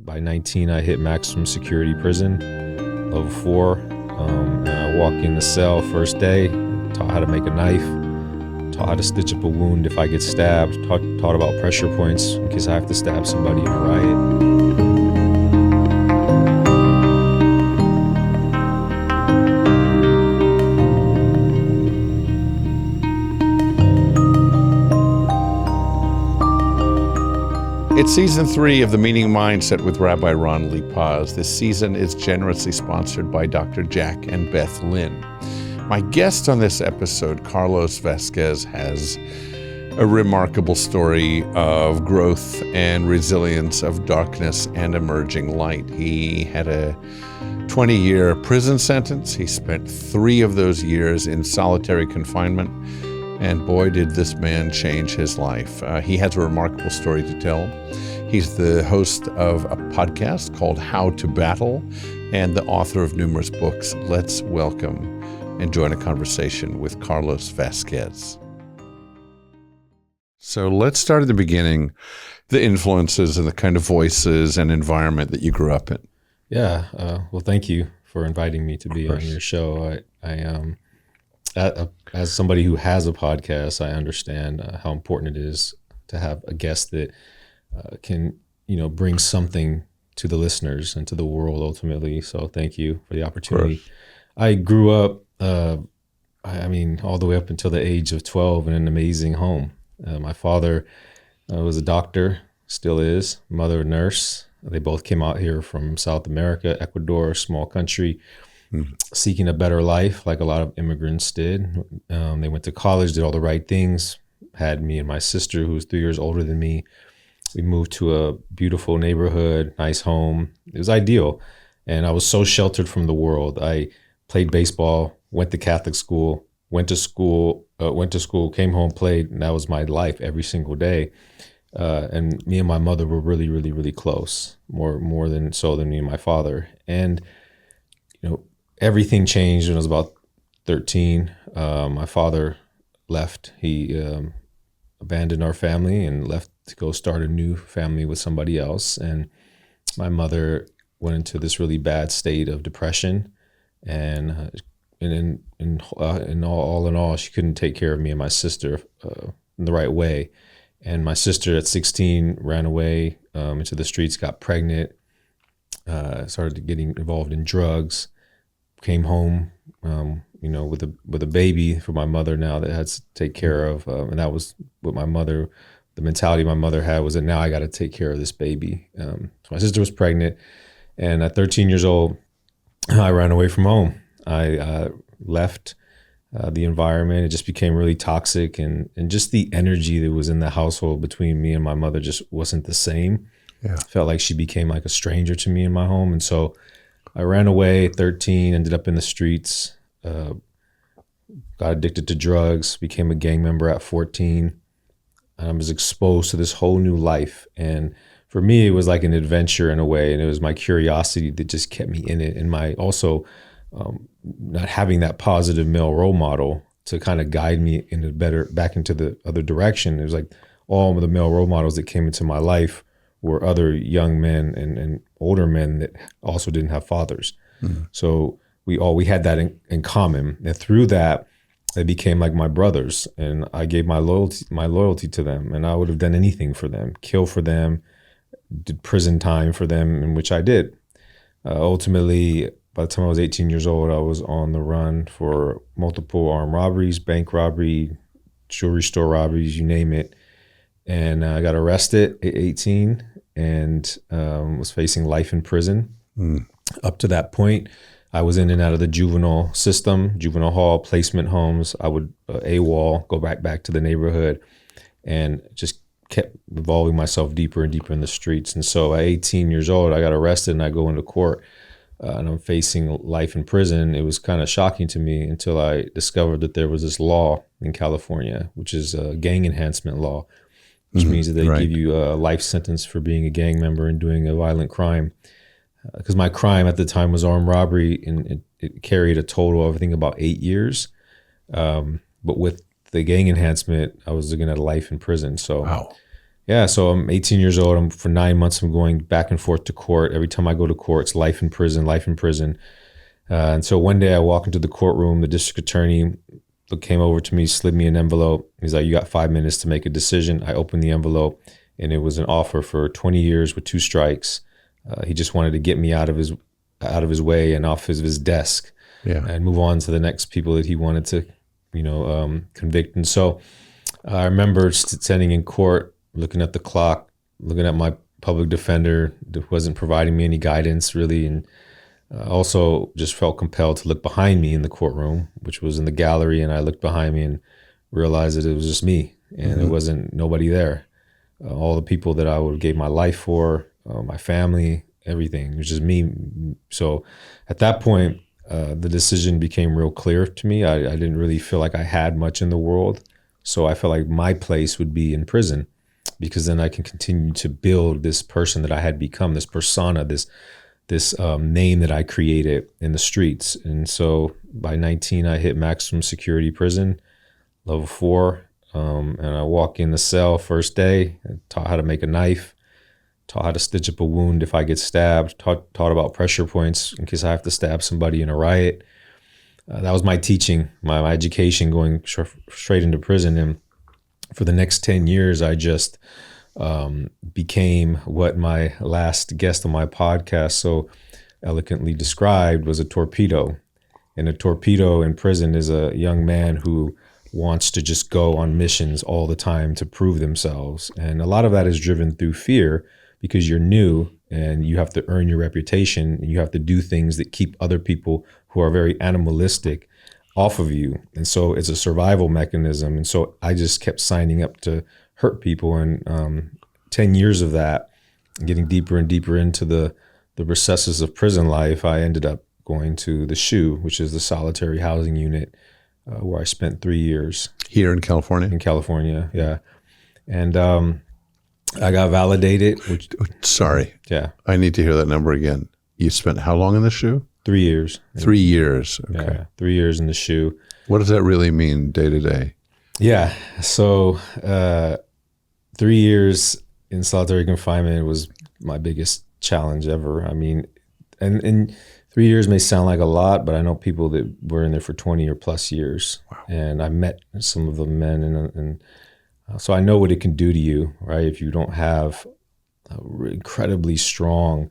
By 19, I hit maximum security prison, level 4. And I walked in the cell first day, taught how to make a knife, taught how to stitch up a wound if I get stabbed, taught about pressure points in case I have to stab somebody in a riot. It's season 3 of The Meaning Mindset with Rabbi Ron Li-Paz. This season is generously sponsored by Dr. Jack and Beth Lynn. My guest on this episode, Carlos Vasquez, has a remarkable story of growth and resilience, of darkness and emerging light. He had a 20-year prison sentence. He spent 3 of those years in solitary confinement. And boy, did this man change his life. He has a remarkable story to tell. He's the host of a podcast called How to Battle and the author of numerous books. Let's welcome and join a conversation with Carlos Vasquez. So let's start at the beginning, the influences and the kind of voices and environment that you grew up in. Yeah, well, thank you for inviting me to be on your show. As somebody who has a podcast, I understand how important it is to have a guest that can, bring something to the listeners and to the world ultimately. So thank you for the opportunity. I grew up, all the way up until the age of 12 in an amazing home. My father was a doctor, still is, mother a nurse. They both came out here from South America, Ecuador, small country. Seeking a better life, like a lot of immigrants did. They went to college, did all the right things, had me and my sister, who was 3 years older than me. We moved to a beautiful neighborhood, nice home. It was ideal. And I was so sheltered from the world. I played baseball, went to Catholic school, went to school, came home, played, and that was my life every single day. And me and my mother were really, really, really close, more than me and my father. And everything changed when I was about 13. My father left. He abandoned our family and left to go start a new family with somebody else. And my mother went into this really bad state of depression. And in all, she couldn't take care of me and my sister in the right way. And my sister at 16 ran away into the streets, got pregnant, started getting involved in drugs. Came home, with a baby for my mother now that I had to take care of, and that was what the mentality my mother had was that now I got to take care of this baby. So my sister was pregnant, and at 13 years old, I ran away from home. I left the environment. It just became really toxic, and just the energy that was in the household between me and my mother just wasn't the same. Yeah. Felt like she became like a stranger to me in my home, and so I ran away at 13, ended up in the streets, got addicted to drugs, became a gang member at 14. I was exposed to this whole new life. And for me, it was like an adventure in a way. And it was my curiosity that just kept me in it. And my also not having that positive male role model to kind of guide me back into the other direction. It was like all of the male role models that came into my life were other young men and older men that also didn't have fathers. Mm-hmm. So we had that in common. And through that, they became like my brothers. And I gave my loyalty to them. And I would have done anything for them, kill for them, did prison time for them, in which I did. Ultimately, by the time I was 18 years old, I was on the run for multiple armed robberies, bank robbery, jewelry store robberies, you name it. And I got arrested at 18 and was facing life in prison. Up to that point, I was in and out of the juvenile system, juvenile hall, placement homes. I would AWOL, go back to the neighborhood, and just kept involving myself deeper and deeper in the streets. And so at 18 years old, I got arrested and I go into court and I'm facing life in prison. It was kind of shocking to me until I discovered that there was this law in California, which is a gang enhancement law, which means that they give you a life sentence for being a gang member and doing a violent crime. Because my crime at the time was armed robbery, and it carried a total of, I think, about 8 years. But with the gang enhancement, I was looking at a life in prison. So, Yeah, so I'm 18 years old. For 9 months, I'm going back and forth to court. Every time I go to court, it's life in prison, life in prison. And so one day I walk into the courtroom, the district attorney came over to me, slid me an envelope. He's like, "You got 5 minutes to make a decision." I opened the envelope, and it was an offer for 20 years with 2 strikes. He just wanted to get me out of his way and off his desk, and move on to the next people that he wanted to, convict. And so I remember standing in court, looking at the clock, looking at my public defender that wasn't providing me any guidance really, and also just felt compelled to look behind me in the courtroom, which was in the gallery, and I looked behind me and realized that it was just me, and there wasn't nobody there. All the people that I would have gave my life for, my family, everything, it was just me. So at that point, the decision became real clear to me. I didn't really feel like I had much in the world, so I felt like my place would be in prison, because then I can continue to build this person that I had become, this persona, this name that I created in the streets. And so by 19, I hit maximum security prison, level 4. And I walk in the cell first day, taught how to make a knife, taught how to stitch up a wound if I get stabbed, taught about pressure points in case I have to stab somebody in a riot. That was my teaching, my education, going straight into prison. And for the next 10 years, I just became what my last guest on my podcast so eloquently described, was a torpedo. And a torpedo in prison is a young man who wants to just go on missions all the time to prove themselves. And a lot of that is driven through fear, because you're new and you have to earn your reputation, and you have to do things that keep other people who are very animalistic off of you. And so it's a survival mechanism. And so I just kept signing up to hurt people. And 10 years of that, getting deeper and deeper into the recesses of prison life, I ended up going to the SHU, which is the solitary housing unit, where I spent 3 years. Here in California? In California, yeah. And I got validated. Sorry. Yeah. I need to hear that number again. You spent how long in the SHU? 3 years. 3 years. Okay. Yeah, 3 years in the SHU. What does that really mean day to day? Yeah. So 3 years in solitary confinement was my biggest challenge ever. I mean, and 3 years may sound like a lot, but I know people that were in there for 20 or plus years. Wow. And I met some of the men, and so I know what it can do to you, right? If you don't have a incredibly strong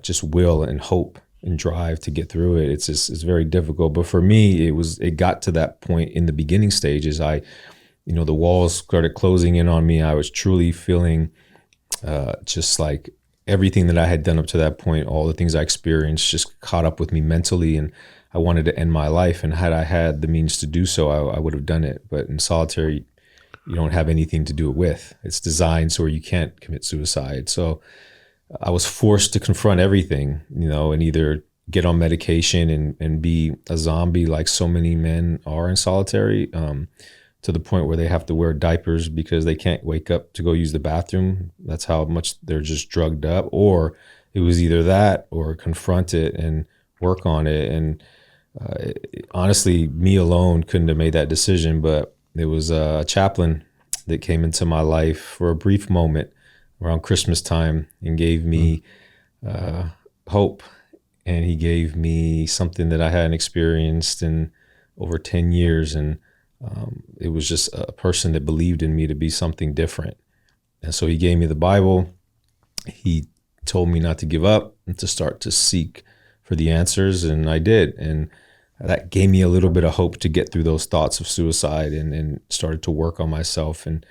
just will and hope and drive to get through it, it's very difficult. But for me, it got to that point in the beginning stages. The walls started closing in on me. I was truly feeling just like everything that I had done up to that point, all the things I experienced, just caught up with me mentally, and I wanted to end my life. And had I had the means to do so, I would have done it. But in solitary, you don't have anything to do it with. It's designed so you can't commit suicide. So I was forced to confront everything, and either get on medication and be a zombie like so many men are in solitary, to the point where they have to wear diapers because they can't wake up to go use the bathroom. That's how much they're just drugged up. Or it was either that or confront it and work on it. And honestly, me alone couldn't have made that decision, but it was a chaplain that came into my life for a brief moment around Christmas time and gave me hope. And he gave me something that I hadn't experienced in over 10 years. And it was just a person that believed in me to be something different. And so he gave me the Bible. He told me not to give up and to start to seek for the answers. And I did. And that gave me a little bit of hope to get through those thoughts of suicide, and started to work on myself. And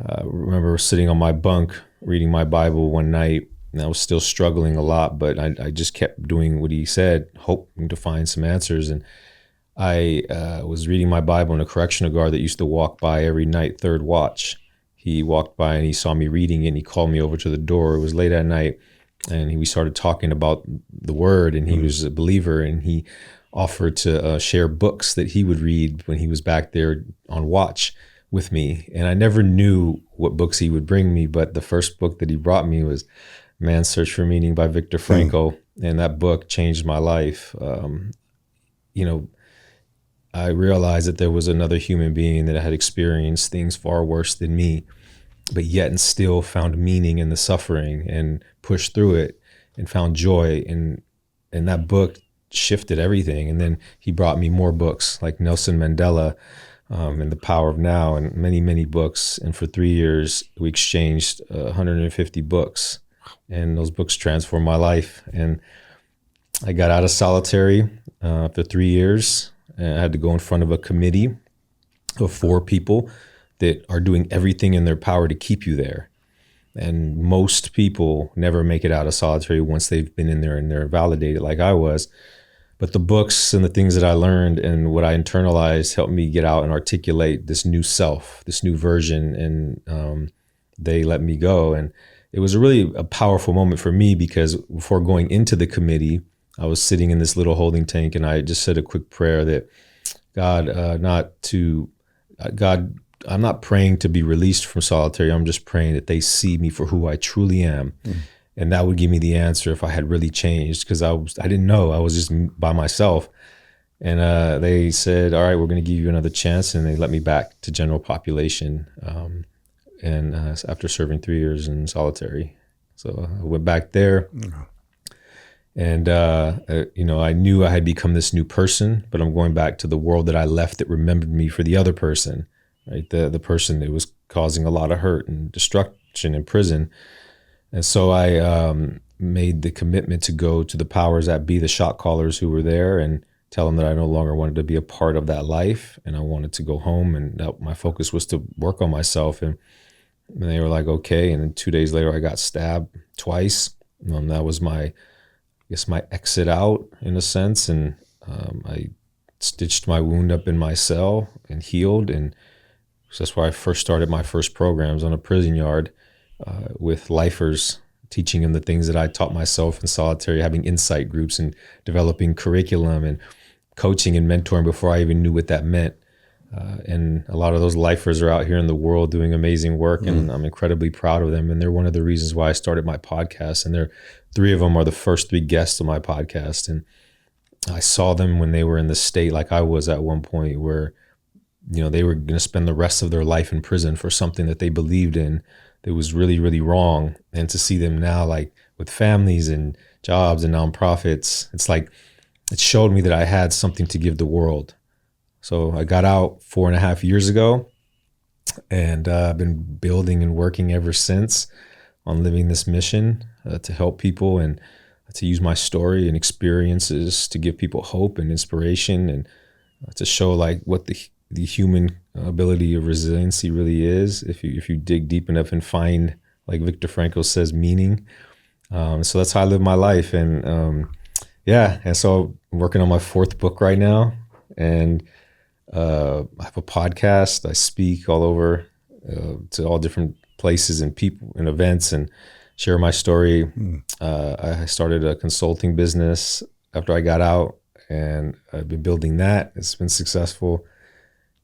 I remember sitting on my bunk reading my Bible one night, and I was still struggling a lot, but I just kept doing what he said, hoping to find some answers. And I was reading my Bible, and a correctional guard that used to walk by every night, third watch, he walked by and he saw me reading it, and he called me over to the door. It was late at night, and we started talking about the word, and he was a believer, and he offered to share books that he would read when he was back there on watch with me. And I never knew what books he would bring me, but the first book that he brought me was Man's Search for Meaning by Viktor Frankl. And that book changed my life. I realized that there was another human being that had experienced things far worse than me. but yet and still found meaning in the suffering and pushed through it and found joy. And that book shifted everything. And then he brought me more books like Nelson Mandela, and The Power of Now, and many, many books. And for 3 years, we exchanged 150 books, and those books transformed my life. And I got out of solitary after 3 years, and I had to go in front of a committee of 4 people that are doing everything in their power to keep you there. And most people never make it out of solitary once they've been in there and they're validated like I was. But the books and the things that I learned and what I internalized helped me get out and articulate this new self, this new version, and they let me go. And it was really a powerful moment for me, because before going into the committee, I was sitting in this little holding tank, and I just said a quick prayer that God, I'm not praying to be released from solitary. I'm just praying that they see me for who I truly am. And that would give me the answer if I had really changed, because I didn't know. I was just by myself. And they said, all right, we're going to give you another chance. And they let me back to general population. And after serving 3 years in solitary. So I went back there. And, I knew I had become this new person, but I'm going back to the world that I left that remembered me for the other person, right? The person that was causing a lot of hurt and destruction in prison. And so I made the commitment to go to the powers that be, the shot callers who were there, and tell them that I no longer wanted to be a part of that life, and I wanted to go home, and that my focus was to work on myself. And they were like, okay. And then 2 days later, I got stabbed twice. That was my exit out in a sense. And I stitched my wound up in my cell and healed. And so that's where I first started my first programs on a prison yard with lifers, teaching them the things that I taught myself in solitary, having insight groups and developing curriculum and coaching and mentoring before I even knew what that meant. And a lot of those lifers are out here in the world doing amazing work, and I'm incredibly proud of them. And they're one of the reasons why I started my podcast. And 3 of them are the first 3 guests of my podcast. And I saw them when they were in the state like I was at one point, where, they were going to spend the rest of their life in prison for something that they believed in that was really, really wrong. And to see them now, like with families and jobs and nonprofits, it's like, it showed me that I had something to give the world. So I got out 4.5 years ago, and I've been building and working ever since on living this mission to help people and to use my story and experiences to give people hope and inspiration, and to show like what the human ability of resiliency really is if you dig deep enough and find, like Viktor Frankl says, meaning. So that's how I live my life. And and so I'm working on my 4th book right now, and I have a podcast. I speak all over to all different places and people and events and share my story. I started a consulting business after I got out, and I've been building that. It's been successful,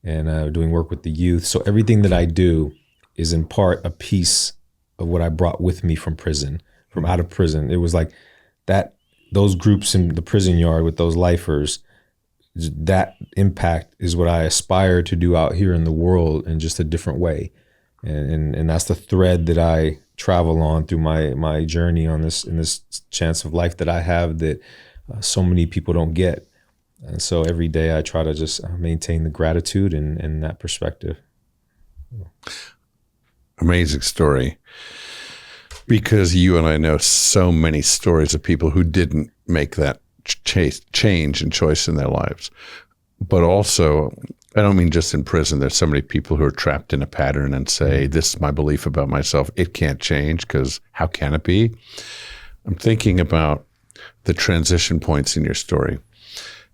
and doing work with the youth. So everything that I do is in part a piece of what I brought with me from prison, from out of prison. It was like that, those groups in the prison yard with those lifers, that impact is what I aspire to do out here in the world in just a different way. And that's the thread that I travel on through my journey in this chance of life that I have that so many people don't get. And so every day I try to just maintain the gratitude and that perspective. Amazing story. Because you and I know so many stories of people who didn't make that change and choice in their lives. But also, I don't mean just in prison. There's so many people who are trapped in a pattern and say, this is my belief about myself. It can't change because how can it be? I'm thinking about the transition points in your story.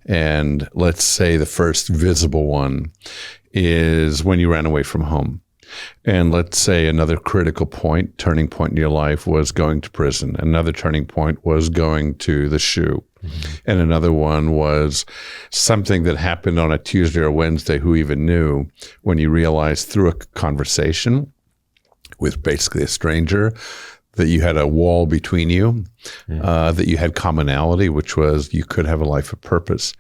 And let's say the first visible one is when you ran away from home. And let's say another critical point, turning point in your life was going to prison. Another turning point was going to the SHU. And another one was something that happened on a Tuesday or Wednesday, who even knew, when you realized through a conversation with basically a stranger that you had a wall between you, that you had commonality, which was you could have a life of purpose.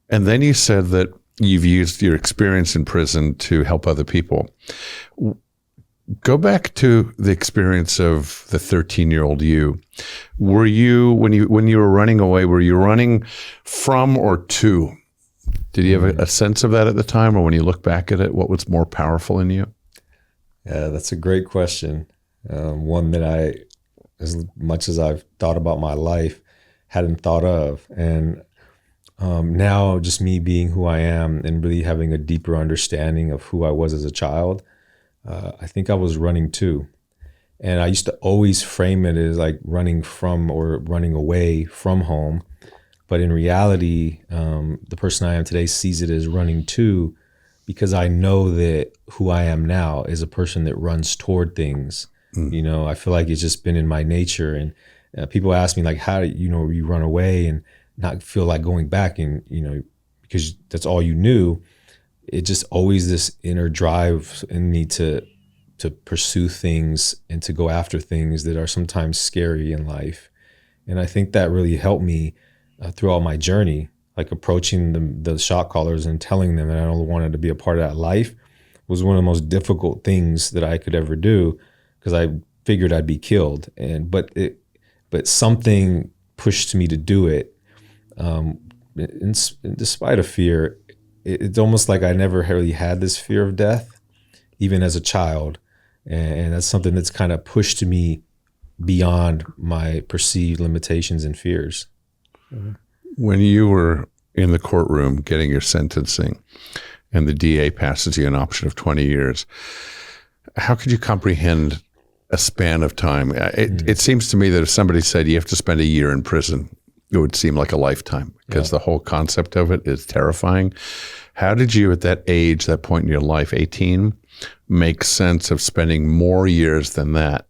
And then you said that you've used your experience in prison to help other people. Go back to the experience of the 13-year-old you. Were you, when you were running away, were you running from or to? Did you have a sense of that at the time, or when you look back at it, what was more powerful in you? Yeah, that's a great question. One that I, as much as I've thought about my life, hadn't thought of. And now just me being who I am and really having a deeper understanding of who I was as a child, I think I was running too. And I used to always frame it as like running from or running away from home. But in reality, the person I am today sees it as running to, because I know that who I am now is a person that runs toward things. You know, I feel like it's just been in my nature. And people ask me like, how do you run away and not feel like going back? And, because that's all you knew. It just always this inner drive in me to pursue things and to go after things that are sometimes scary in life. And I think that really helped me throughout my journey, like approaching the shot callers and telling them that I don't wanted to be a part of that life was one of the most difficult things that I could ever do, because I figured I'd be killed. But something pushed me to do it. Despite of fear, it's almost like I never really had this fear of death, even as a child. And that's something that's kind of pushed me beyond my perceived limitations and fears. When you were in the courtroom getting your sentencing and the DA passes you an option of 20 years, how could you comprehend a span of time? It seems to me that if somebody said you have to spend a year in prison, it would seem like a lifetime, because the whole concept of it is terrifying. How did you, at that age, that point in your life, 18, make sense of spending more years than that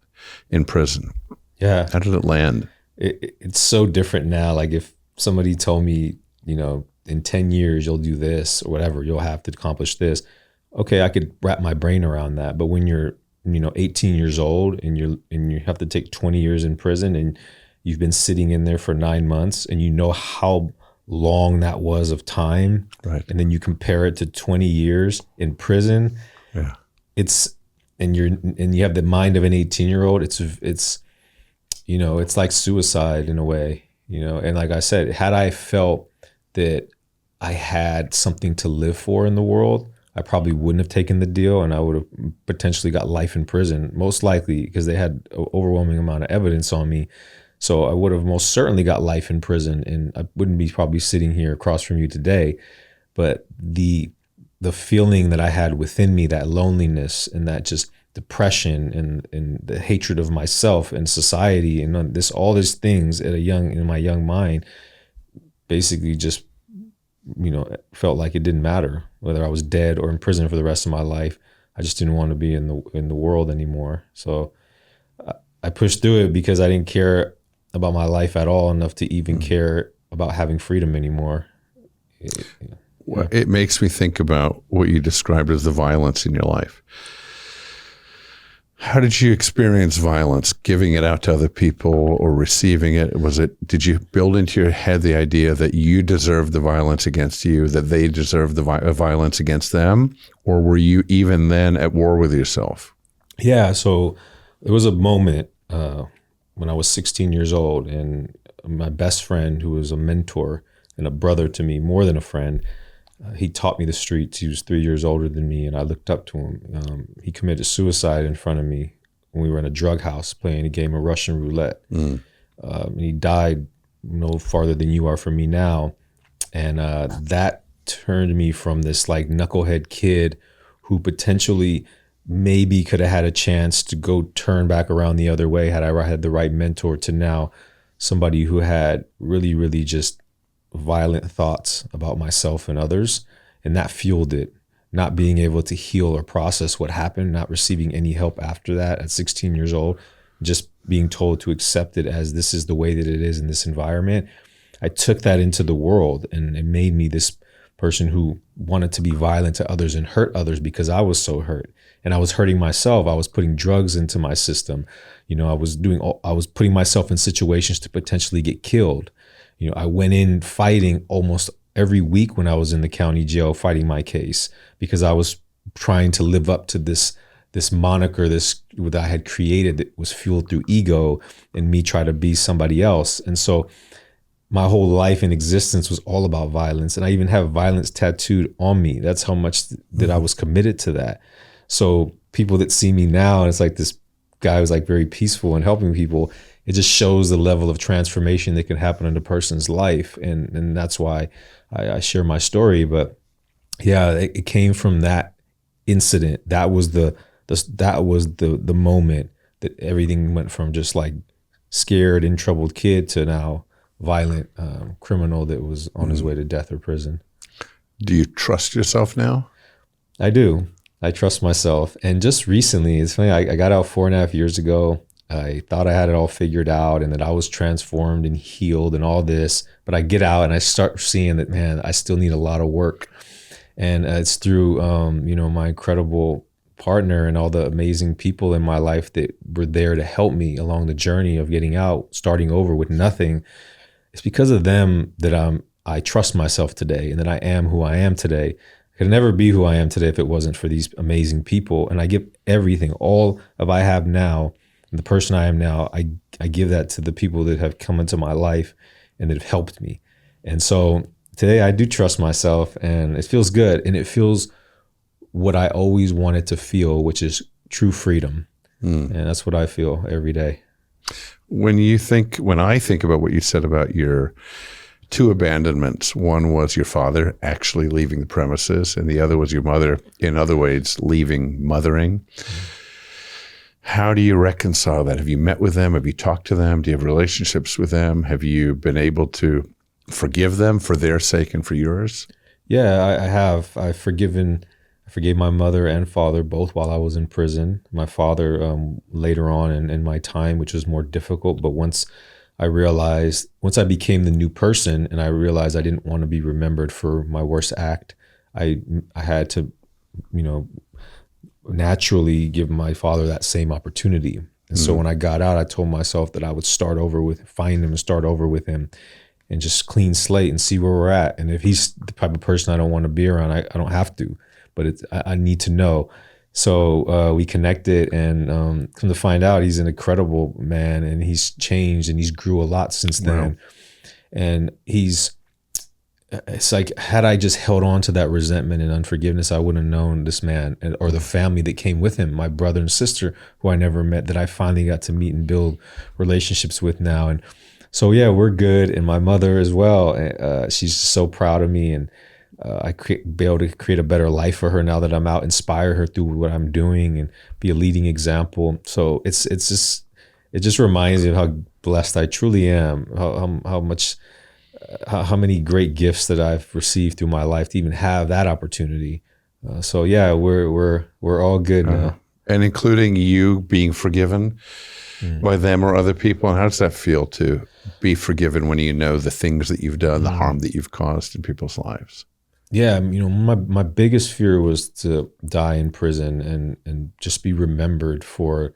in prison? Yeah. How did it land? It's so different now. Like if somebody told me, in 10 years, you'll do this or whatever, you'll have to accomplish this. Okay, I could wrap my brain around that. But when you're, 18 years old and you have to take 20 years in prison and you've been sitting in there for 9 months and you know how long that was of time. Right. And then you compare it to 20 years in prison. Yeah. And you have the mind of an 18-year-old. It's like suicide in a way, and like I said, had I felt that I had something to live for in the world, I probably wouldn't have taken the deal, and I would have potentially got life in prison, most likely, because they had an overwhelming amount of evidence on me. So I would have most certainly got life in prison, and I wouldn't be probably sitting here across from you today. But the feeling that I had within me, that loneliness and that just depression and the hatred of myself and society and all these things in my young mind, basically just felt like it didn't matter whether I was dead or in prison for the rest of my life. I just didn't want to be in the world anymore. So I pushed through it because I didn't care about my life at all enough to even care about having freedom anymore. Well, it makes me think about what you described as the violence in your life. How did you experience violence, giving it out to other people or receiving it? Did you build into your head the idea that you deserved the violence against you, that they deserved the violence against them? Or were you even then at war with yourself? Yeah, so there was a moment when I was 16 years old, and my best friend, who was a mentor and a brother to me, more than a friend, he taught me the streets. He was 3 years older than me, and I looked up to him. He committed suicide in front of me when we were in a drug house playing a game of Russian roulette. And he died no farther than you are from me now. And that turned me from this like knucklehead kid who potentially maybe could have had a chance to go turn back around the other way had I had the right mentor, to now somebody who had really, really just violent thoughts about myself and others, and that fueled it. Not being able to heal or process what happened, not receiving any help after that at 16 years old, just being told to accept it as this is the way that it is in this environment. I took that into the world, and it made me this person who wanted to be violent to others and hurt others because I was so hurt. And I was hurting myself. I was putting drugs into my system. I was putting myself in situations to potentially get killed. I went in fighting almost every week when I was in the county jail fighting my case, because I was trying to live up to this this moniker, this that I had created that was fueled through ego and me try to be somebody else. And so my whole life and existence was all about violence. And I even have violence tattooed on me. That's how much that I was committed to that. So people that see me now, and it's like this guy who's like very peaceful and helping people, it just shows the level of transformation that can happen in a person's life. And that's why I share my story. But yeah, it came from that incident. That was the moment that everything went from just like scared and troubled kid to now violent criminal that was on his way to death or prison. Do you trust yourself now? I do. I trust myself. And just recently, it's funny, I got out 4.5 years ago. I thought I had it all figured out and that I was transformed and healed and all this. But I get out and I start seeing that, man, I still need a lot of work. And it's through, my incredible partner and all the amazing people in my life that were there to help me along the journey of getting out, starting over with nothing. It's because of them that I trust myself today and that I am who I am today. I could never be who I am today if it wasn't for these amazing people. And I give everything, all of I have now, and the person I am now, I give that to the people that have come into my life and that have helped me. And so today I do trust myself, and it feels good. And it feels what I always wanted to feel, which is true freedom. And that's what I feel every day. When I think about what you said about your two abandonments, one was your father actually leaving the premises, and the other was your mother, in other ways, leaving mothering. How do you reconcile that? Have you met with them? Have you talked to them? Do you have relationships with them? Have you been able to forgive them for their sake and for yours? Yeah, I have. I forgave my mother and father both while I was in prison. My father later on in my time, which was more difficult. But once I became the new person and I realized I didn't want to be remembered for my worst act, I had to, naturally give my father that same opportunity. And so when I got out, I told myself that I would find him and start over with him and just clean slate and see where we're at. And if he's the type of person I don't want to be around, I don't have to, but I need to know. So we connected, and come to find out, he's an incredible man, and he's changed and he's grew a lot since then. Wow. And it's like, had I just held on to that resentment and unforgiveness, I wouldn't have known this man or the family that came with him, my brother and sister, who I never met, that I finally got to meet and build relationships with now. And so, yeah, we're good. And my mother as well. She's so proud of me, and be able to create a better life for her now that I'm out, inspire her through what I'm doing and be a leading example. So it just reminds me of how blessed I truly am, how many great gifts that I've received through my life to even have that opportunity. So yeah, we're all good now. And including you being forgiven by them or other people. And how does that feel to be forgiven when you know the things that you've done, the harm that you've caused in people's lives? Yeah, my biggest fear was to die in prison and just be remembered for,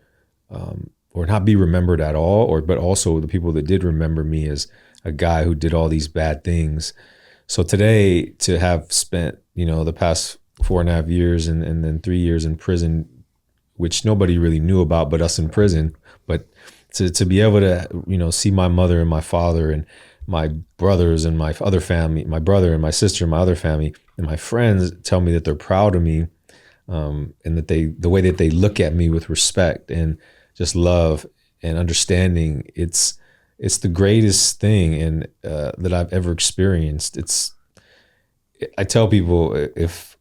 or not be remembered at all, but also the people that did remember me as a guy who did all these bad things. So today, to have spent, the past 4.5 years and then 3 years in prison, which nobody really knew about but us in prison, but to be able to, see my mother and my father and my brothers and my other family, my brother and my sister and my other family and my friends tell me that they're proud of me, and that the way that they look at me with respect and just love and understanding, it's the greatest thing that I've ever experienced. I tell people, if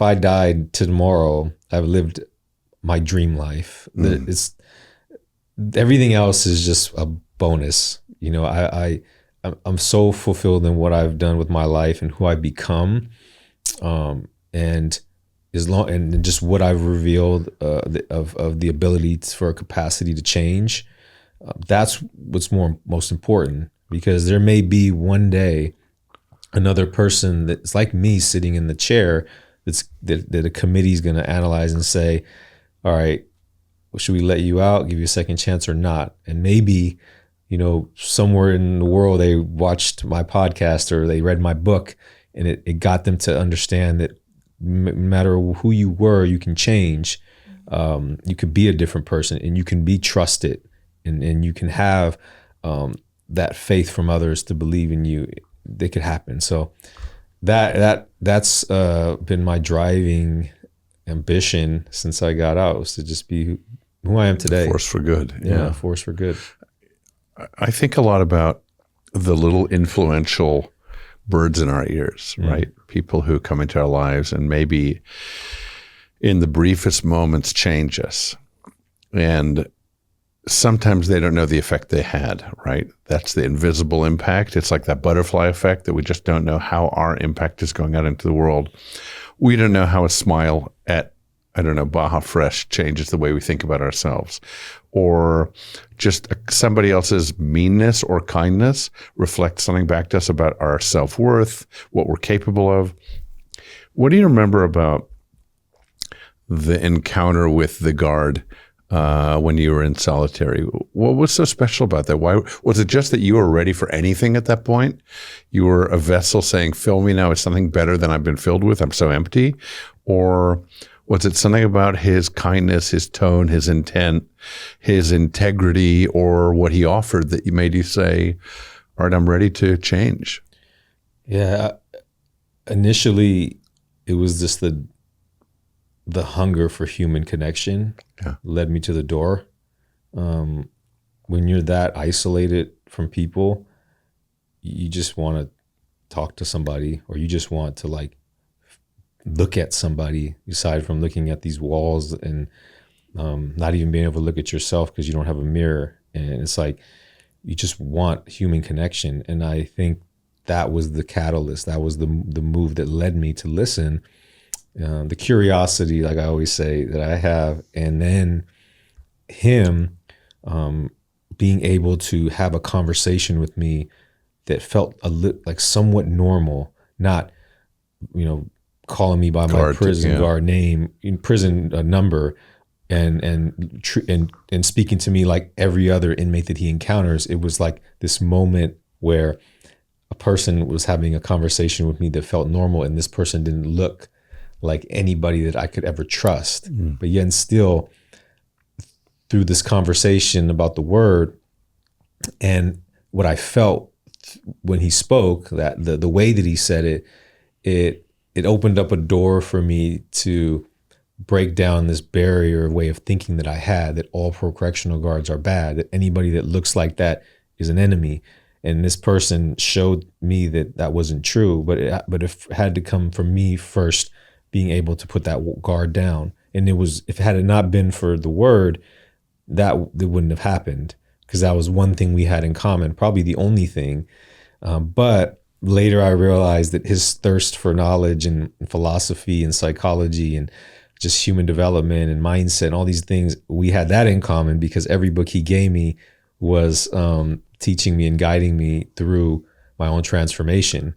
I died tomorrow, I've lived my dream life. It's everything else is just a bonus. I'm so fulfilled in what I've done with my life and who I've become, and just what I've revealed of the ability for a capacity to change. That's what's most important, because there may be one day another person that's like me sitting in the chair that a committee is going to analyze and say, all right, well, should we let you out, give you a second chance or not? And maybe, somewhere in the world they watched my podcast or they read my book, and it got them to understand that no matter who you were, you can change. you could be a different person, and you can be trusted, and you can have that faith from others to believe in you. They could happen. So that's been my driving ambition since I got out, was to just be who I am today. Force for good. Yeah, force for good. I think a lot about the little influential birds in our ears, right? People who come into our lives and maybe in the briefest moments change us. And sometimes they don't know the effect they had, right? That's the invisible impact. It's like that butterfly effect that we just don't know how our impact is going out into the world. We don't know how a smile at, Baja Fresh changes the way we think about ourselves, or just somebody else's meanness or kindness reflects something back to us about our self-worth, what we're capable of. What do you remember about the encounter with the guard when you were in solitary? What was so special about that? Why was it just that you were ready for anything at that point? You were a vessel saying, fill me now with something better than I've been filled with. I'm so empty. Or was it something about his kindness, his tone, his intent, his integrity, or what he offered that made you say, all right, I'm ready to change? Yeah. Initially, it was just the hunger for human connection led me to the door. When you're that isolated from people, you just want to talk to somebody, or you just want to look at somebody, aside from looking at these walls and not even being able to look at yourself because you don't have a mirror. And it's like, you just want human connection. And I think that was the catalyst. That was the move that led me to listen. The curiosity, like I always say, that I have, and then him being able to have a conversation with me that felt like somewhat normal, not, calling me by my prison guard name, prison number, and speaking to me like every other inmate that he encounters. It was like this moment where a person was having a conversation with me that felt normal, and this person didn't look like anybody that I could ever trust. But yet still, through this conversation about the word and what I felt when he spoke, that the way that he said it opened up a door for me to break down this barrier way of thinking that I had, that all pro-correctional guards are bad, that anybody that looks like that is an enemy. And this person showed me that wasn't true, but it had to come from me first, being able to put that guard down. And if it had not been for the word, that wouldn't have happened, because that was one thing we had in common, probably the only thing. But later I realized that his thirst for knowledge and philosophy and psychology and just human development and mindset and all these things, we had that in common, because every book he gave me was teaching me and guiding me through my own transformation.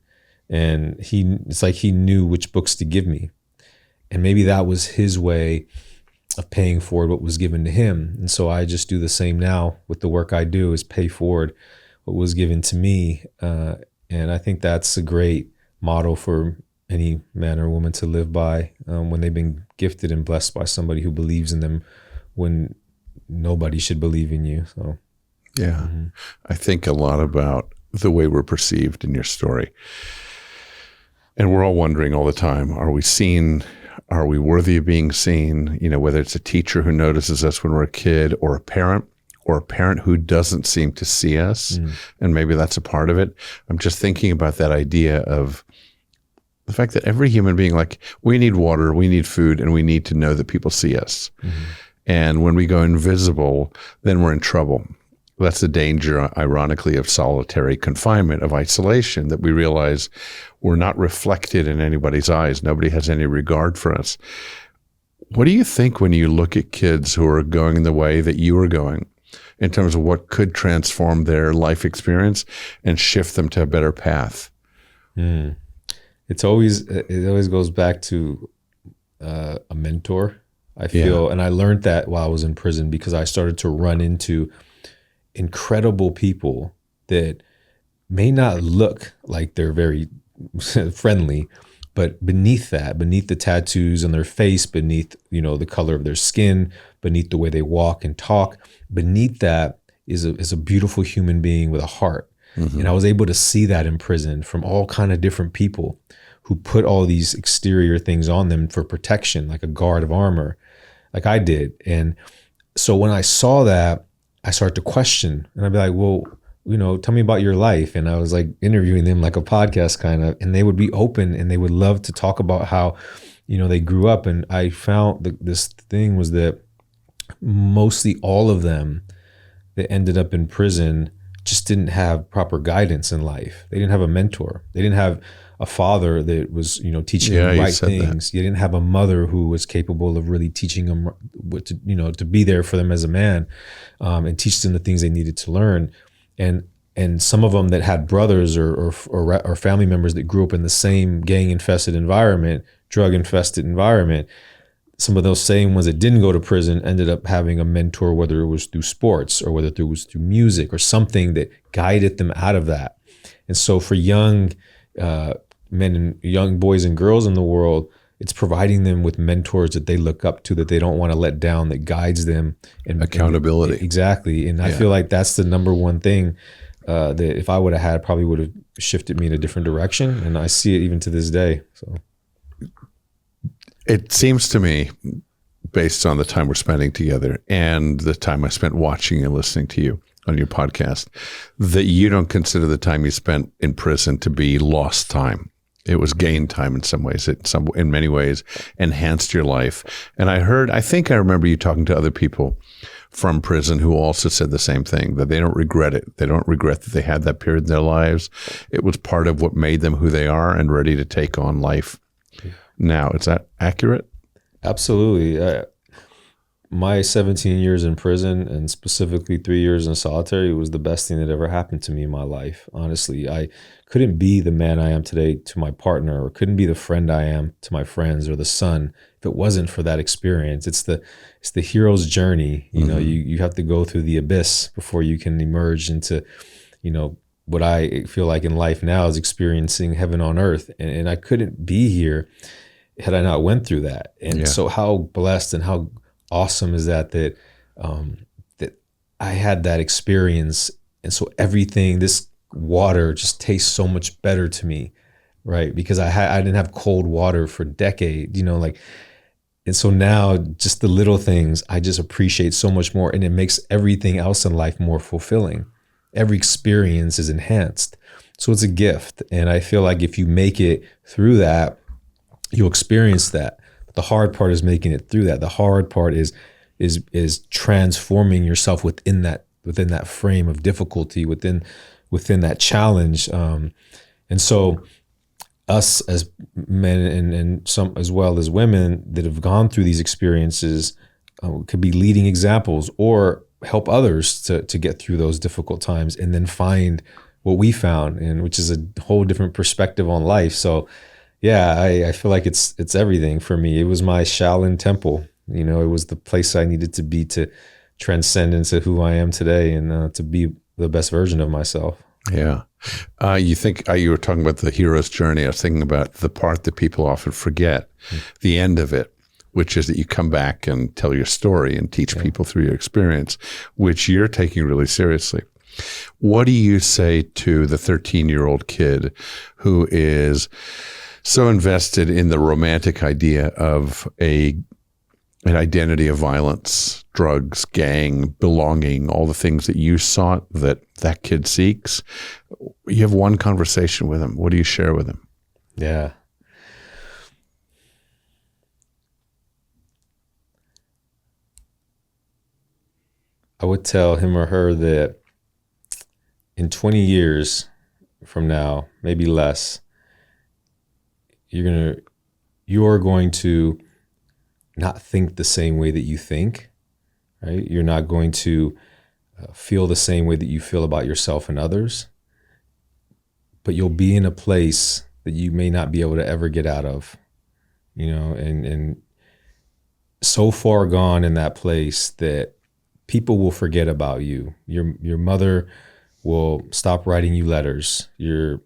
And it's like he knew which books to give me. And maybe that was his way of paying forward what was given to him. And so I just do the same now with the work I do, is pay forward what was given to me. And I think that's a great model for any man or woman to live by when they've been gifted and blessed by somebody who believes in them when nobody should believe in you. So, yeah, I think a lot about the way we're perceived in your story. And we're all wondering all the time, are we seen? Are we worthy of being seen? Whether it's a teacher who notices us when we're a kid, or a parent who doesn't seem to see us. And maybe that's a part of it. I'm just thinking about that idea of the fact that every human being, like, we need water, we need food, and we need to know that people see us. And when we go invisible, then we're in trouble. That's the danger, ironically, of solitary confinement, of isolation, that we realize we're not reflected in anybody's eyes. Nobody has any regard for us. What do you think when you look at kids who are going the way that you are going, in terms of what could transform their life experience and shift them to a better path? It always goes back to a mentor, I feel. And I learned that while I was in prison, because I started to run into incredible people that may not look like they're very friendly, But beneath that, beneath the tattoos on their face, beneath, the color of their skin, beneath the way they walk and talk, beneath that is a beautiful human being with a heart. Mm-hmm. And I was able to see that in prison from all kind of different people who put all these exterior things on them for protection, like a guard of armor, like I did. And so when I saw that, I started to question, and I'd be like, well, tell me about your life. And I was like interviewing them like a podcast kind of, and they would be open and they would love to talk about how, they grew up. And I found this thing was that mostly all of them that ended up in prison just didn't have proper guidance in life. They didn't have a mentor. They didn't have a father that was, teaching them right things. You didn't have a mother who was capable of really teaching them what to, to be there for them as a man, and teach them the things they needed to learn. And some of them that had brothers or family members that grew up in the same gang-infested environment, drug-infested environment, some of those same ones that didn't go to prison ended up having a mentor, whether it was through sports or whether it was through music or something that guided them out of that. And so for young men and young boys and girls in the world, it's providing them with mentors that they look up to, that they don't want to let down, that guides them. And accountability. Exactly. And I feel like that's the number one thing that if I would have had, probably would have shifted me in a different direction. And I see it even to this day. So it seems to me, based on the time we're spending together and the time I spent watching and listening to you on your podcast, that you don't consider the time you spent in prison to be lost time. It was gained time in some ways. In many ways, enhanced your life. And I think I remember you talking to other people from prison who also said the same thing, that they don't regret it. They don't regret that they had that period in their lives. It was part of what made them who they are and ready to take on life now. Is that accurate? Absolutely. My 17 years in prison, and specifically 3 years in solitary, was the best thing that ever happened to me in my life. Honestly, I couldn't be the man I am today to my partner, or couldn't be the friend I am to my friends, or the son, if it wasn't for that experience. It's the hero's journey. You have to go through the abyss before you can emerge into, what I feel like in life now is experiencing heaven on earth. And I couldn't be here had I not went through that. And so how blessed and how awesome is that I had that experience. And so everything, this water just tastes so much better to me, right? Because I didn't have cold water for decades, and so now just the little things I just appreciate so much more, and it makes everything else in life more fulfilling. Every experience is enhanced. So it's a gift. And I feel like if you make it through that, you'll experience that. The hard part is making it through that. The hard part is transforming yourself within that frame of difficulty, within that challenge. And so us as men and some as well as women that have gone through these experiences could be leading examples or help others to get through those difficult times and then find what we found, and which is a whole different perspective on life. So yeah, I feel like it's everything for me. It was my Shaolin temple. It was the place I needed to be to transcend into who I am today and to be the best version of myself. Yeah. You think you were talking about the hero's journey. I was thinking about the part that people often forget, the end of it, which is that you come back and tell your story and teach people through your experience, which you're taking really seriously. What do you say to the 13-year-old kid who is so invested in the romantic idea of an identity of violence, drugs, gang, belonging, all the things that you sought that kid seeks? You have one conversation with him. What do you share with him? Yeah. I would tell him or her that in 20 years from now, maybe less, you're going to not think the same way that you think, right? You're not going to feel the same way that you feel about yourself and others, but you'll be in a place that you may not be able to ever get out of, and so far gone in that place that people will forget about you. Your mother will stop writing you letters. Your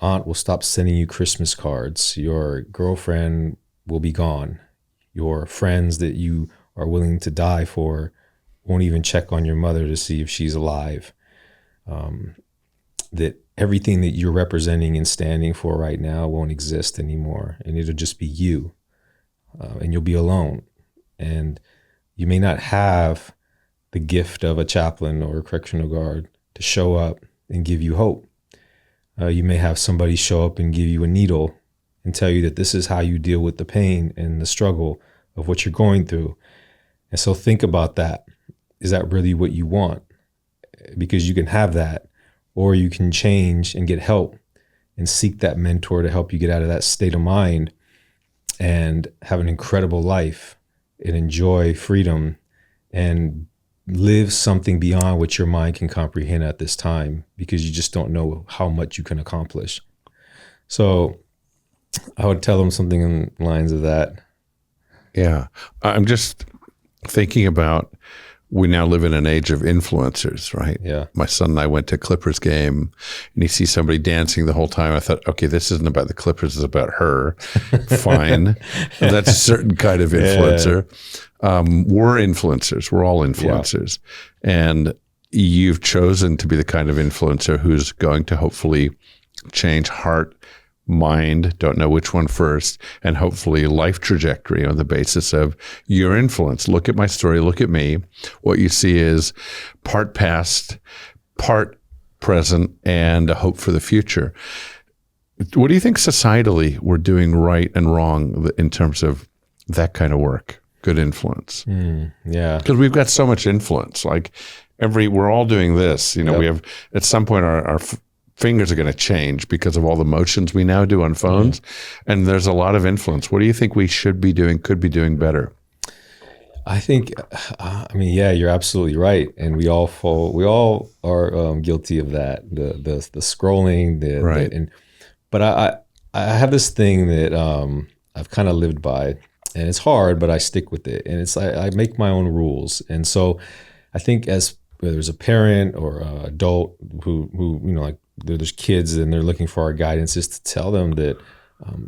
aunt will stop sending you Christmas cards. Your girlfriend will be gone. Your friends that you are willing to die for won't even check on your mother to see if she's alive. That everything that you're representing and standing for right now won't exist anymore, and it'll just be you, and you'll be alone. And you may not have the gift of a chaplain or a correctional guard to show up and give you hope. You may have somebody show up and give you a needle and tell you that this is how you deal with the pain and the struggle of what you're going through. And so think about that. Is that really what you want? Because you can have that, or you can change and get help and seek that mentor to help you get out of that state of mind and have an incredible life and enjoy freedom and live something beyond what your mind can comprehend at this time, because you just don't know how much you can accomplish. So I would tell them something in lines of that. Yeah. I'm just thinking about, we now live in an age of influencers, right? Yeah. My son and I went to a Clippers game, and you see somebody dancing the whole time. I thought, okay, this isn't about the Clippers, it's about her. Fine. That's a certain kind of influencer. We're influencers. We're all influencers. Yeah. And you've chosen to be the kind of influencer who's going to hopefully change heart, mind, don't know which one first, and hopefully life trajectory on the basis of your influence. Look at my story, look at me. What you see is part past, part present, and a hope for the future. What do you think societally we're doing right and wrong in terms of that kind of work, good influence? Yeah. Because we've got so much influence. Like we're all doing this. You know, we have, at some point our fingers are going to change because of all the motions we now do on phones. And there's a lot of influence. What do you think we should be doing, could be doing better? I think, yeah, you're absolutely right. And we all are guilty of that. The scrolling, right. But I have this thing that I've kind of lived by, and it's hard, but I stick with it. And it's, I make my own rules. And so I think as whether it's a parent or an adult who, you know, like, there's kids and they're looking for our guidance, is to tell them that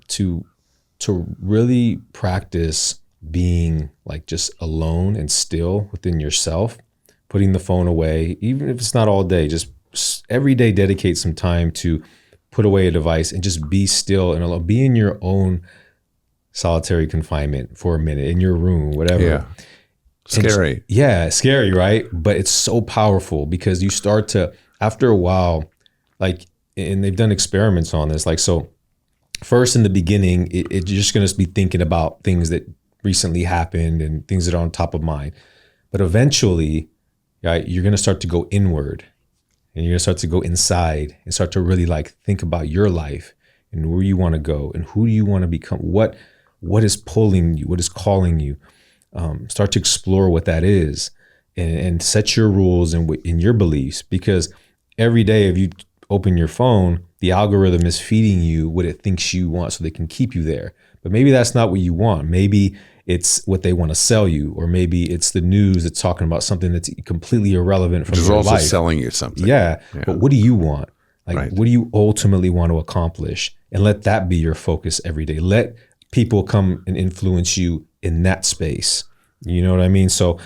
to really practice being like just alone and still within yourself, putting the phone away, even if it's not all day, just every day dedicate some time to put away a device and just be still and alone. Be in your own solitary confinement for a minute in your room, whatever. Yeah. Scary. Scary, right? But it's so powerful because you start to, after a while, like, and they've done experiments on this. Like, so first in the beginning, you're just going to be thinking about things that recently happened and things that are on top of mind. But eventually, right, you're going to start to go inward, and you're going to start to go inside and start to really like think about your life and where you want to go and who do you want to become? What is pulling you? What is calling you? Start to explore what that is, and set your rules and your beliefs, because every day if you open your phone, the algorithm is feeding you what it thinks you want so they can keep you there. But maybe that's not what you want. Maybe it's what they want to sell you, or maybe it's the news that's talking about something that's completely irrelevant from your life. Which is also selling you something. Yeah. But what do you want? Like, right. What do you ultimately want to accomplish? And let that be your focus every day. Let people come and influence you in that space. You know what I mean? So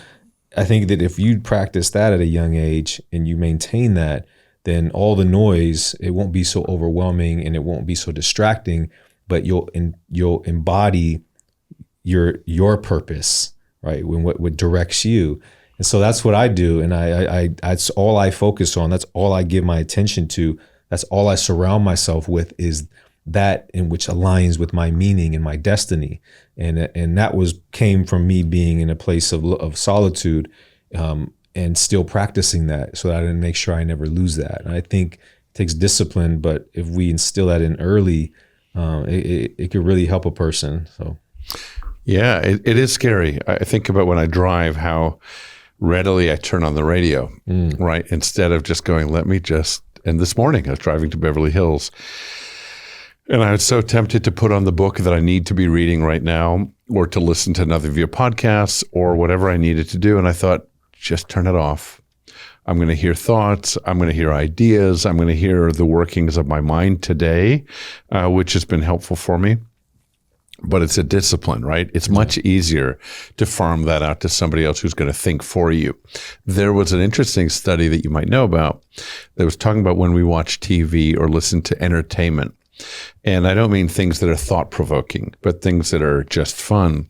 I think that if you practice that at a young age and you maintain that, then all the noise, it won't be so overwhelming and it won't be so distracting, but you'll embody your purpose, right? When what directs you. And so that's what I do. And I that's all I focus on. That's all I give my attention to. That's all I surround myself with, is that in which aligns with my meaning and my destiny. And that came from me being in a place of solitude, and still practicing that, so that I didn't make sure I never lose that. And I think it takes discipline, but if we instill that in early, it could really help a person. So, yeah, it is scary. I think about when I drive, how readily I turn on the radio, right? Instead of just going, and this morning I was driving to Beverly Hills, and I was so tempted to put on the book that I need to be reading right now, or to listen to another of your podcasts, or whatever I needed to do. And I thought, just turn it off. I'm going to hear thoughts. I'm going to hear ideas. I'm going to hear the workings of my mind today, which has been helpful for me. But it's a discipline, right? It's much easier to farm that out to somebody else who's going to think for you. There was an interesting study that you might know about that was talking about when we watch TV or listen to entertainment. And I don't mean things that are thought-provoking, but things that are just fun.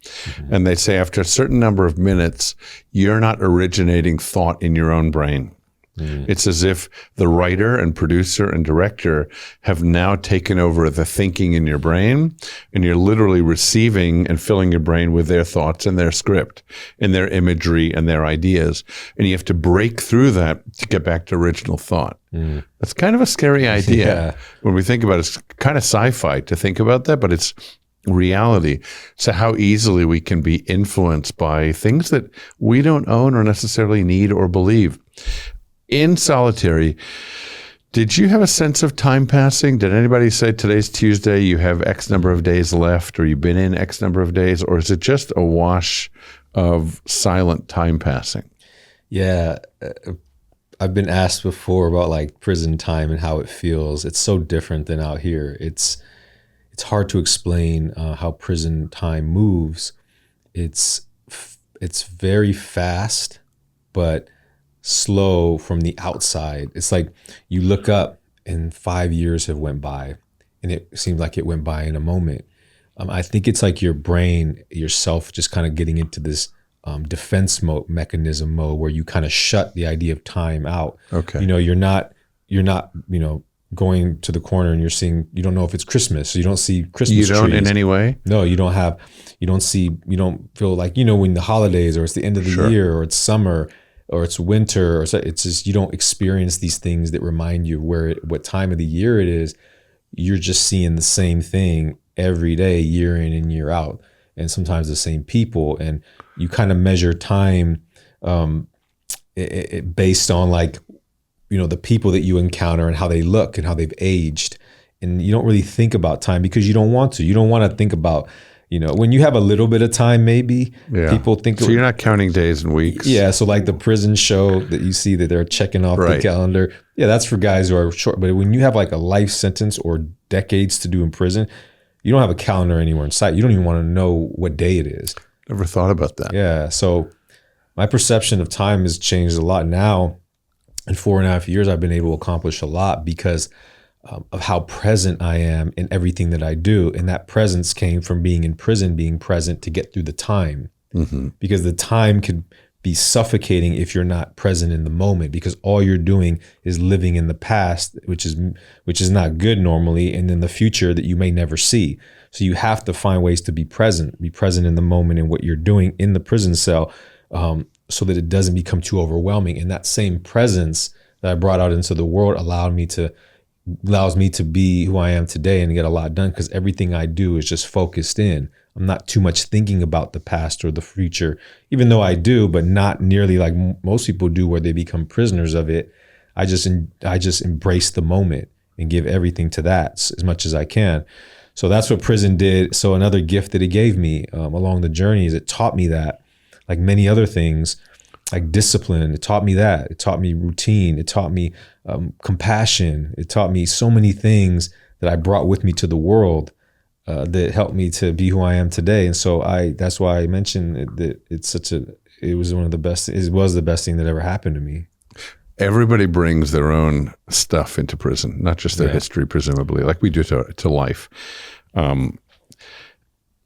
And they say after a certain number of minutes, you're not originating thought in your own brain. It's as if the writer and producer and director have now taken over the thinking in your brain, and you're literally receiving and filling your brain with their thoughts and their script and their imagery and their ideas. And you have to break through that to get back to original thought. That's kind of a scary idea. Yeah. When we think about it, it's kind of sci-fi to think about that, but it's reality. So how easily we can be influenced by things that we don't own or necessarily need or believe. In solitary, did you have a sense of time passing? Did anybody say today's Tuesday, you have X number of days left, or you've been in X number of days, or is it just a wash of silent time passing? Yeah. I've been asked before about like prison time and how it feels. It's so different than out here. It's hard to explain how prison time moves. It's very fast, but slow from the outside. It's like you look up and 5 years have went by, and it seems like it went by in a moment. I think it's like your brain, yourself, just kind of getting into this defense mechanism mode where you kind of shut the idea of time out. Okay. You're not going to the corner and you don't know if it's Christmas, so you don't see Christmas You don't trees. in any way? No, you don't feel like, when the holidays or it's the end of the year or it's summer or it's winter, or it's just, you don't experience these things that remind you of what time of the year it is. You're just seeing the same thing every day, year in and year out, and sometimes the same people. And you kind of measure time based on the people that you encounter and how they look and how they've aged. And you don't really think about time because you don't want to. You don't want to think about, when you have a little bit of time, maybe people think. So you're not counting days and weeks. Yeah. So like the prison show that you see that they're checking off the calendar. Yeah, that's for guys who are short. But when you have like a life sentence or decades to do in prison, you don't have a calendar anywhere in sight. You don't even want to know what day it is. Never thought about that. Yeah. So my perception of time has changed a lot. Now, in 4.5 years, I've been able to accomplish a lot because of how present I am in everything that I do. And that presence came from being in prison, being present to get through the time. Because the time could be suffocating if you're not present in the moment, because all you're doing is living in the past, which is not good normally, and in the future that you may never see. So you have to find ways to be present in the moment in what you're doing in the prison cell, so that it doesn't become too overwhelming. And that same presence that I brought out into the world allows me to be who I am today and get a lot done, because everything I do is just focused in. I'm not too much thinking about the past or the future, even though I do, but not nearly like most people do, where they become prisoners of it. I just embrace the moment and give everything to that as much as I can. So that's what prison did. So another gift that it gave me along the journey is it taught me that, like many other things, like discipline. It taught me that. It taught me routine. It taught me compassion. It taught me so many things that I brought with me to the world that helped me to be who I am today. And so that's why I mentioned that it was the best thing that ever happened to me. Everybody brings their own stuff into prison, not just their history, presumably, like we do to life.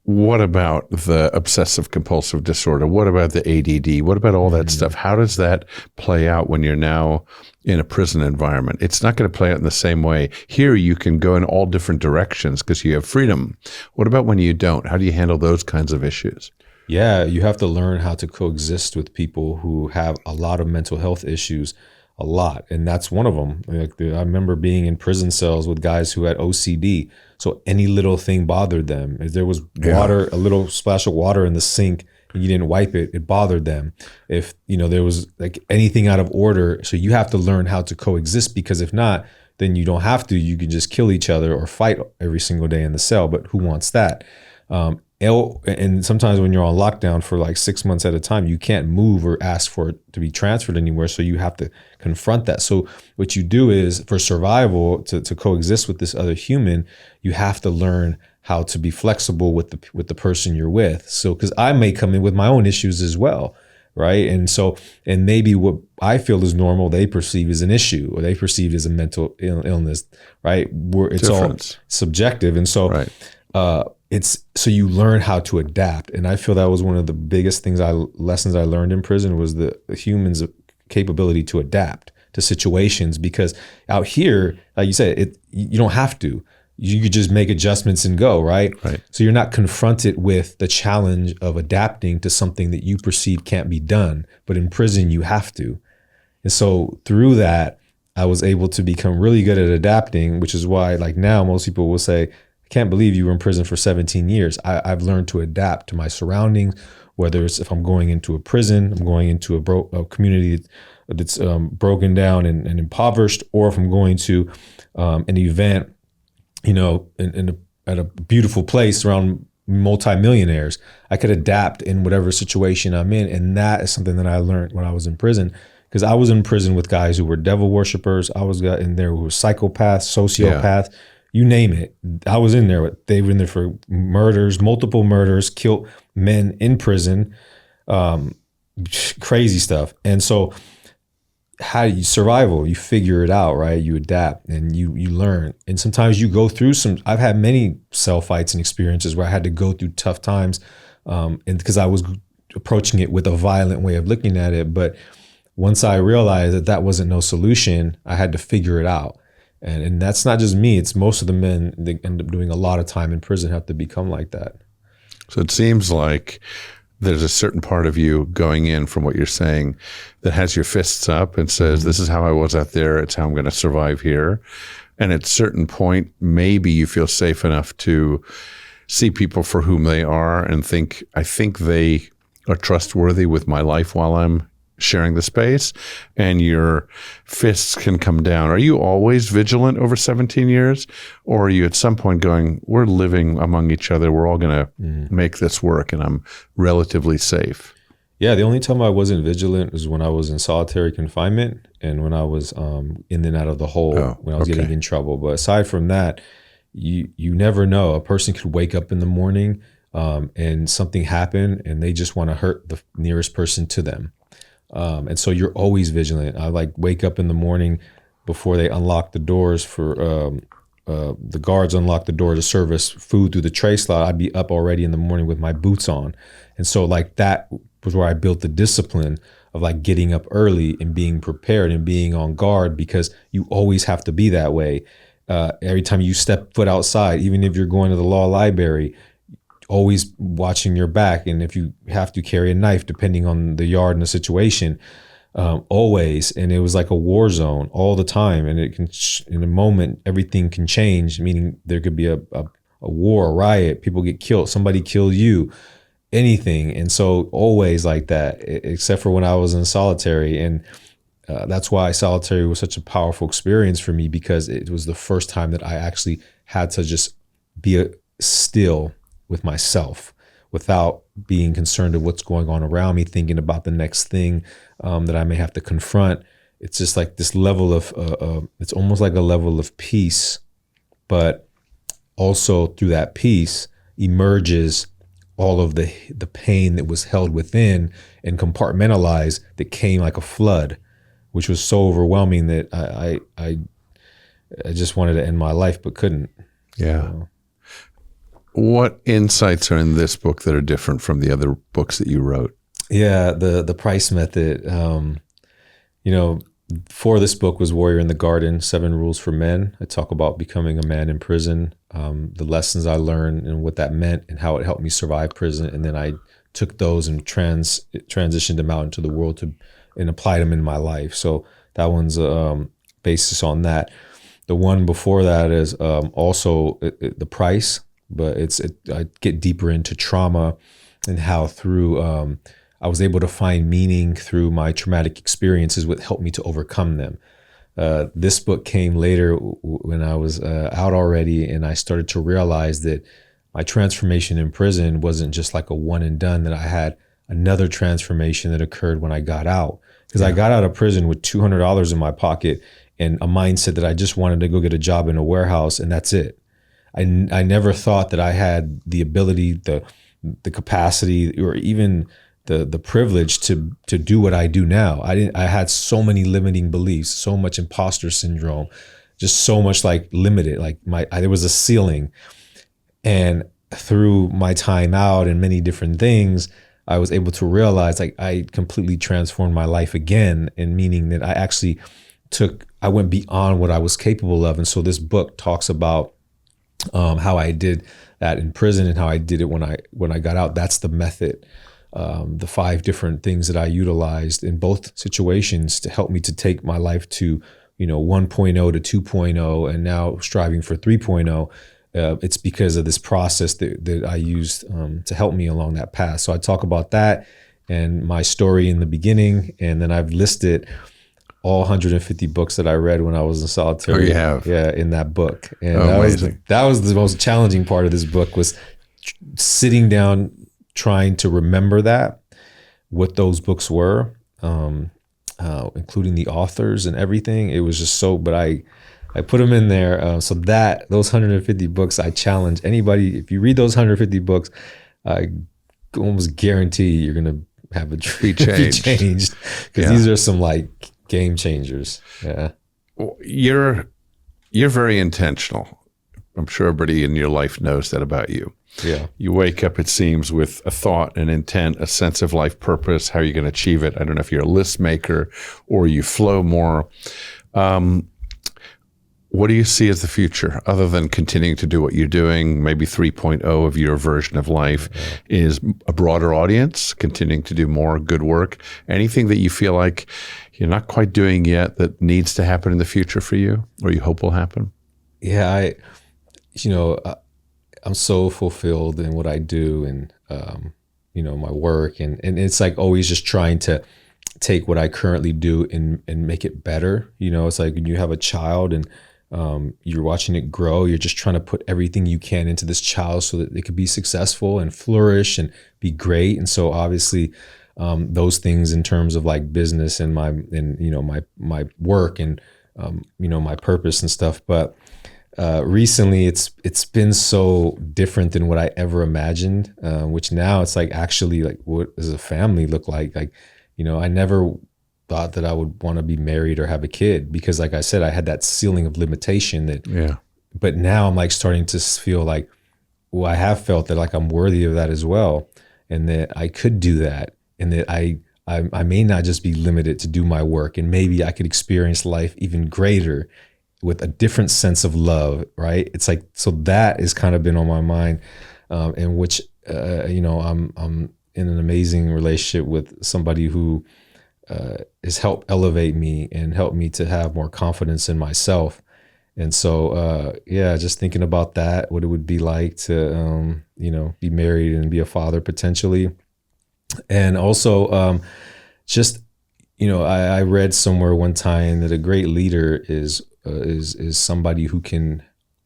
What about the obsessive compulsive disorder? What about the ADD? What about all that stuff? How does that play out when you're now in a prison environment? It's not going to play out in the same way. Here you can go in all different directions because you have freedom. What about when you don't? How do you handle those kinds of issues? Yeah, you have to learn how to coexist with people who have a lot of mental health issues, a lot. And that's one of them. I remember being in prison cells with guys who had OCD. So any little thing bothered them. If there was water, a little splash of water in the sink, and you didn't wipe it, it bothered them. If there was like anything out of order, so you have to learn how to coexist, because if not, then you don't have to. You can just kill each other or fight every single day in the cell. But who wants that? And sometimes when you're on lockdown for like 6 months at a time, you can't move or ask for it to be transferred anywhere. So you have to confront that. So what you do is, for survival, to coexist with this other human, you have to learn how to be flexible with the person you're with. So, because I may come in with my own issues as well, right? And maybe what I feel is normal, they perceive as an issue, or they perceive as a mental illness, right? It's Difference. All subjective. And so so you learn how to adapt. And I feel that was one of the biggest lessons I learned in prison, was the human's capability to adapt to situations. Because out here, like you said, you don't have to. You could just make adjustments and go, right? So you're not confronted with the challenge of adapting to something that you perceive can't be done. But in prison, you have to. And so through that, I was able to become really good at adapting, which is why, like, now most people will say, I can't believe you were in prison for 17 years. I've learned to adapt to my surroundings, whether it's if I'm going into a prison, I'm going into a community that's broken down and impoverished, or if I'm going to an event, at a beautiful place around multimillionaires, I could adapt in whatever situation I'm in. And that is something that I learned when I was in prison, because I was in prison with guys who were devil worshipers. I was in there who were psychopaths, sociopaths, you name it. I was in there. They were in there for murders, multiple murders, killed men in prison, crazy stuff. And so how do you survival? You figure it out, right? You adapt and you learn. And sometimes you go through I've had many cell fights and experiences where I had to go through tough times, and because I was approaching it with a violent way of looking at it. But once I realized that wasn't no solution, I had to figure it out. And that's not just me, it's most of the men that end up doing a lot of time in prison have to become like that. So it seems like there's a certain part of you going in, from what you're saying, that has your fists up and says, this is how I was out there, it's how I'm going to survive here. And at a certain point, maybe you feel safe enough to see people for whom they are and think, I think they are trustworthy with my life while I'm sharing the space, and your fists can come down. Are you always vigilant over 17 years? Or are you at some point going, we're living among each other, we're all going to make this work, and I'm relatively safe? Yeah, the only time I wasn't vigilant was when I was in solitary confinement and when I was in and out of the hole, when I was getting in trouble. But aside from that, you never know. A person could wake up in the morning and something happen and they just want to hurt the nearest person to them. And so you're always vigilant. I wake up in the morning before they unlock the doors for the guards unlock the door to serve us food through the tray slot. I'd be up already in the morning with my boots on. And so that was where I built the discipline of getting up early and being prepared and being on guard, because you always have to be that way. Every time you step foot outside, even if you're going to the law library, always watching your back. And if you have to carry a knife, depending on the yard and the situation, always. And it was like a war zone all the time. And it can, in a moment, everything can change, meaning there could be a war, a riot, people get killed, somebody kill you, anything. And so always like that, except for when I was in solitary. And that's why solitary was such a powerful experience for me, because it was the first time that I actually had to just be still with myself without being concerned of what's going on around me, thinking about the next thing that I may have to confront. It's just like this level of, it's almost like a level of peace, but also through that peace emerges all of the pain that was held within and compartmentalized, that came like a flood, which was so overwhelming that I just wanted to end my life, but couldn't. Yeah. So. What insights are in this book that are different from the other books that you wrote? Yeah, the Price method. For this book was Warrior in the Garden, 7 Rules for Men. I talk about becoming a man in prison, the lessons I learned and what that meant and how it helped me survive prison. And then I took those and transitioned them out into the world and applied them in my life. So that one's basis on that. The one before that is also the Price, but I get deeper into trauma and how through I was able to find meaning through my traumatic experiences, what helped me to overcome them. This book came later when I was out already, and I started to realize that my transformation in prison wasn't just like a one and done, that I had another transformation that occurred when I got out. Because I got out of prison with $200 in my pocket and a mindset that I just wanted to go get a job in a warehouse, and that's it. I never thought that I had the ability, the capacity, or even the privilege to do what I do now. I had so many limiting beliefs, so much imposter syndrome, just so much like limited, like there was a ceiling. And through my time out and many different things, I was able to realize like I completely transformed my life again, and meaning that I went beyond what I was capable of. And so this book talks about how I did that in prison and how I did it when I got out. That's the method, the 5 different things that I utilized in both situations to help me to take my life to, 1.0 to 2.0, and now striving for 3.0. It's because of this process that I used to help me along that path. So I talk about that and my story in the beginning, and then I've listed all 150 books that I read when I was in solitary. Oh, you have? Yeah, in that book. And amazing. That was the most challenging part of this book, was sitting down, trying to remember what those books were, including the authors and everything. It was just so, but I put them in there. So those 150 books, I challenge anybody. If you read those 150 books, I almost guarantee you're going to have a be changed. Because these are some like game changers. Yeah. You're very intentional. I'm sure everybody in your life knows that about you. Yeah. You wake up, it seems, with a thought, an intent, a sense of life purpose. How are you going to achieve it? I don't know if you're a list maker or you flow more. What do you see as the future, other than continuing to do what you're doing? Maybe 3.0 of your version of life is a broader audience, continuing to do more good work. Anything that you feel like you're not quite doing yet that needs to happen in the future for you, or you hope will happen? Yeah, I'm so fulfilled in what I do, and my work, and it's like always just trying to take what I currently do and make it better. It's like when you have a child and you're watching it grow, you're just trying to put everything you can into this child so that they could be successful and flourish and be great. And so obviously those things in terms of like business and my work and my purpose and stuff. But recently it's been so different than what I ever imagined, which now it's like, actually, like, what does a family look like? Like, I never thought that I would want to be married or have a kid, because like I said, I had that ceiling of limitation but now I'm like starting to feel like, well, I have felt that like I'm worthy of that as well, and that I could do that, and that I may not just be limited to do my work, and maybe I could experience life even greater with a different sense of love, right? It's like, so that has kind of been on my mind, in which, I'm in an amazing relationship with somebody who has helped elevate me and helped me to have more confidence in myself. And so, just thinking about that, what it would be like to, be married and be a father potentially. And also, I read somewhere one time that a great leader is somebody who can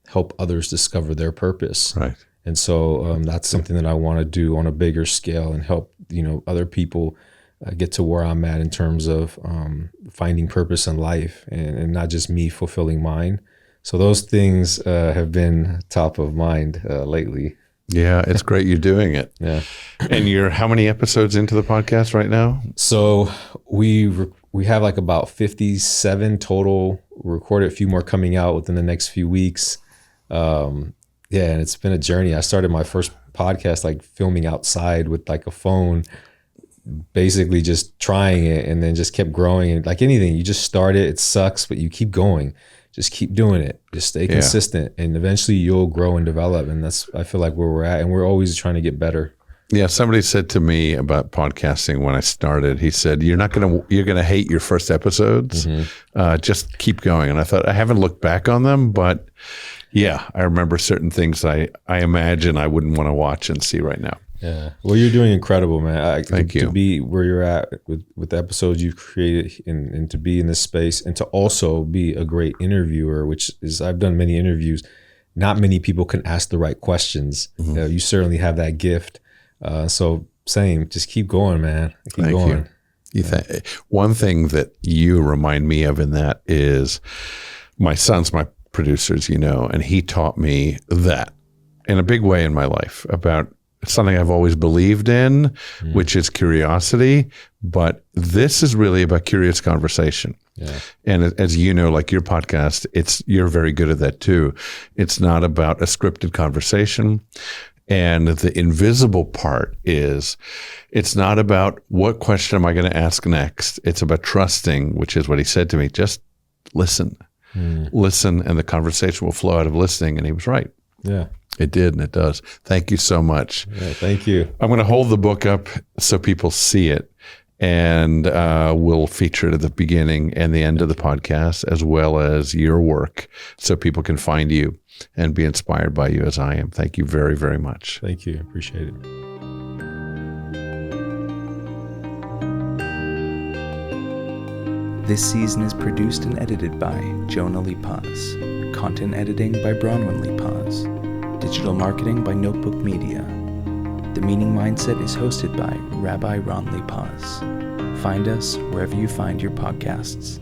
help others discover their purpose. Right. And so that's something that I want to do on a bigger scale and help, other people get to where I'm at in terms of finding purpose in life, and not just me fulfilling mine. So those things have been top of mind lately. Yeah, it's great you're doing it. Yeah. And you're how many episodes into the podcast right now? So we have like about 57 total recorded, a few more coming out within the next few weeks. And it's been a journey. I started my first podcast like filming outside with like a phone, basically just trying it, and then just kept growing. And like anything, you just start it sucks, but you keep going. Just keep doing it. Just stay consistent, and eventually you'll grow and develop. And that's, I feel like, where we're at, and we're always trying to get better. Yeah, somebody said to me about podcasting when I started, he said, you're going to hate your first episodes. Mm-hmm. Just keep going. And I thought, I haven't looked back on them, but yeah, I remember certain things I imagine I wouldn't want to watch and see right now. Yeah. Well, you're doing incredible, man. Thank you. To be where you're at with the episodes you've created, and to be in this space, and to also be a great interviewer, which is, I've done many interviews, not many people can ask the right questions. You certainly have that gift. So same, just keep going, man. Keep going. One thing that you remind me of in that is my son's my producers, and he taught me that in a big way in my life about something I've always believed in, which is curiosity. But this is really about curious conversation. Yeah. And as you know, like your podcast, you're very good at that too. It's not about a scripted conversation. And the invisible part is it's not about what question am I going to ask next. It's about trusting, which is what he said to me. Just listen. Listen, and the conversation will flow out of listening. And he was right. Yeah. It did, and it does. Thank you so much. Yeah, thank you. I'm going to hold the book up so people see it. And we'll feature it at the beginning and the end of the podcast, as well as your work, so people can find you and be inspired by you as I am. Thank you very, very much. Thank you. Appreciate it. This season is produced and edited by Jonah Li-Paz. Content editing by Bronwyn Li-Paz. Digital marketing by Notebook Media. The Meaning Mindset is hosted by Rabbi Ron Li-Paz. Find us wherever you find your podcasts.